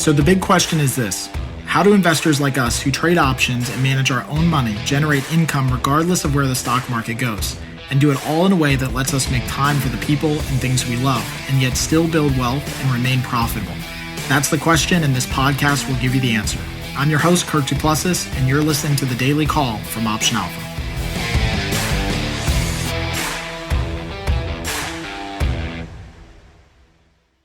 So the big question is this: how do investors like us who trade options and manage our own money generate income regardless of where the stock market goes, and do it all in a way that lets us make time for the people and things we love, and yet still build wealth and remain profitable? That's the question, and this podcast will give you the answer. I'm your host, Kirk Duplessis, and you're listening to The Daily Call from Option Alpha.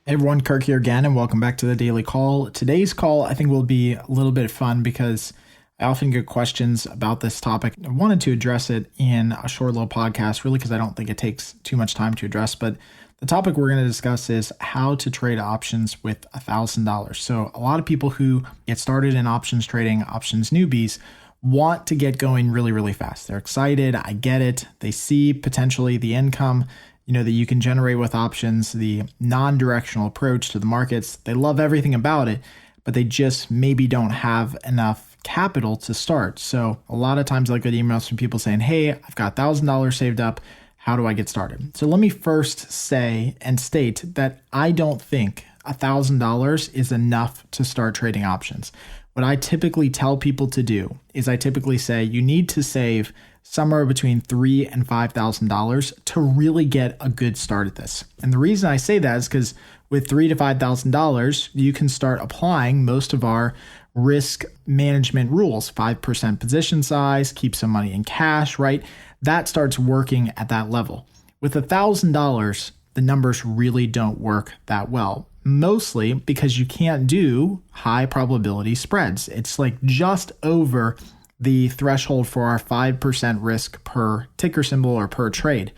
Hey everyone, Kirk here again, and welcome back to The Daily Call. Today's call, I think, will be a little bit fun because I often get questions about this topic. I wanted to address it in a short little podcast, really because I don't think it takes too much time to address. But the topic we're going to discuss is how to trade options with $1,000. So a lot of people who get started in options trading, options newbies, want to get going really, really fast. They're excited. I get it. They see potentially the income that you can generate with options, the non-directional approach to the markets. They love everything about it, but they just maybe don't have enough capital to start. So a lot of times I get emails from people saying, hey, I've got $1,000 saved up. How do I get started? So let me first say and state that I don't think $1,000 is enough to start trading options. What I typically tell people to do is I typically say you need to save somewhere between $3,000 and $5,000 to really get a good start at this. And the reason I say that is because with $3,000 to $5,000, you can start applying most of our risk management rules. 5% position size, keep some money in cash, right? That starts working at that level. With $1,000, the numbers really don't work that well. Mostly because you can't do high probability spreads. It's like just over the threshold for our 5% risk per ticker symbol or per trade.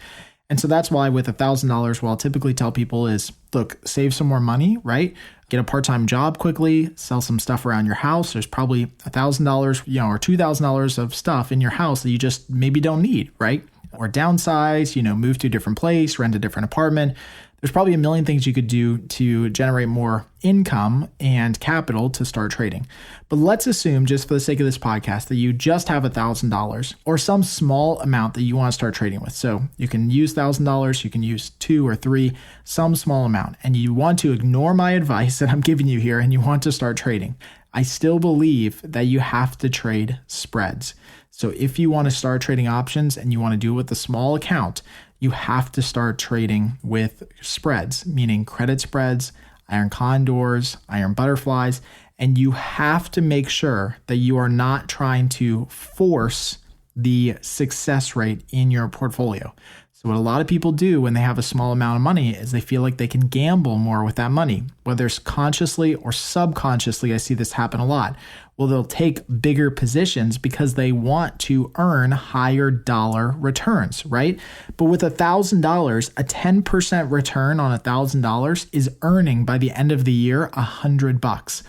And so that's why with $1,000, what I'll typically tell people is, look, save some more money, right? Get a part-time job quickly, sell some stuff around your house. There's probably $1,000, or $2,000 of stuff in your house that you just maybe don't need, right? Or downsize, move to a different place, rent a different apartment. There's probably a million things you could do to generate more income and capital to start trading. But let's assume, just for the sake of this podcast, that you just have $1,000 or some small amount that you want to start trading with. So you can use $1,000, you can use $2,000 or $3,000, some small amount, and you want to ignore my advice that I'm giving you here and you want to start trading. I still believe that you have to trade spreads. So if you want to start trading options and you want to do it with a small account, you have to start trading with spreads, meaning credit spreads, iron condors, iron butterflies, and you have to make sure that you are not trying to force the success rate in your portfolio. So what a lot of people do when they have a small amount of money is they feel like they can gamble more with that money, whether it's consciously or subconsciously. I see this happen a lot. Well, they'll take bigger positions because they want to earn higher dollar returns, right? But with $1,000, a 10% return on $1,000 is earning by the end of the year $100.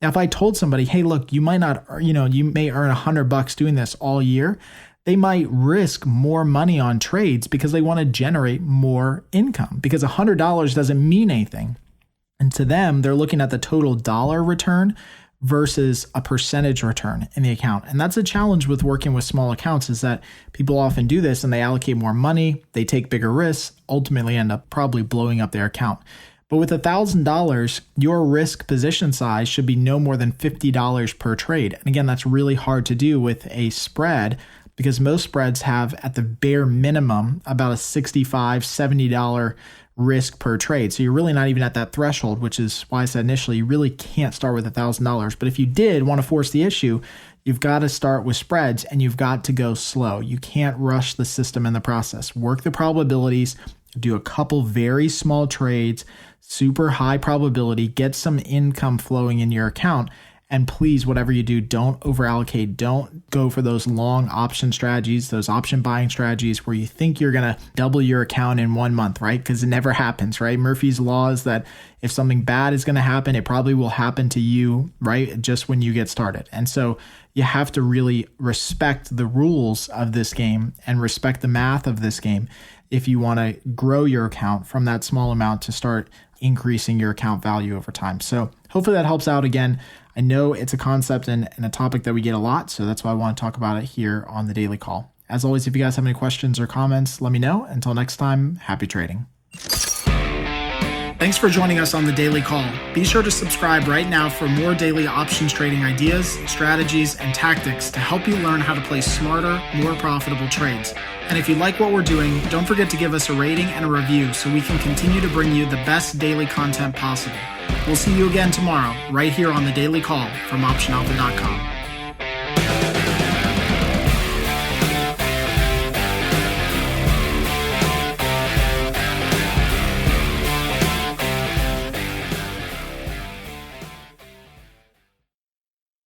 Now, if I told somebody, hey, look, you might not, you may earn $100 doing this all year, they might risk more money on trades because they want to generate more income, because $100 doesn't mean anything. And to them, they're looking at the total dollar return versus a percentage return in the account. And that's a challenge with working with small accounts, is that people often do this and they allocate more money, they take bigger risks, ultimately end up probably blowing up their account. But with $1,000, your risk position size should be no more than $50 per trade. And again, that's really hard to do with a spread, because most spreads have at the bare minimum about a $65, $70 risk per trade. So you're really not even at that threshold, which is why I said initially you really can't start with $1,000. But if you did want to force the issue, you've got to start with spreads and you've got to go slow. You can't rush the system in the process. Work the probabilities, do a couple very small trades, super high probability, get some income flowing in your account. And please, whatever you do, don't overallocate. Don't go for those long option strategies, those option buying strategies where you think you're going to double your account in 1 month, right? Because it never happens, right? Murphy's Law is that if something bad is going to happen, it probably will happen to you, right? Just when you get started. And so you have to really respect the rules of this game and respect the math of this game if you want to grow your account from that small amount to start increasing your account value over time. So hopefully that helps out. Again, I know it's a concept and a topic that we get a lot, so that's why I want to talk about it here on the Daily Call. As always, if you guys have any questions or comments, let me know. Until next time, happy trading. Thanks for joining us on the Daily Call. Be sure to subscribe right now for more daily options trading ideas, strategies, and tactics to help you learn how to place smarter, more profitable trades. And if you like what we're doing, don't forget to give us a rating and a review so we can continue to bring you the best daily content possible. We'll see you again tomorrow, right here on the Daily Call from OptionAlpha.com.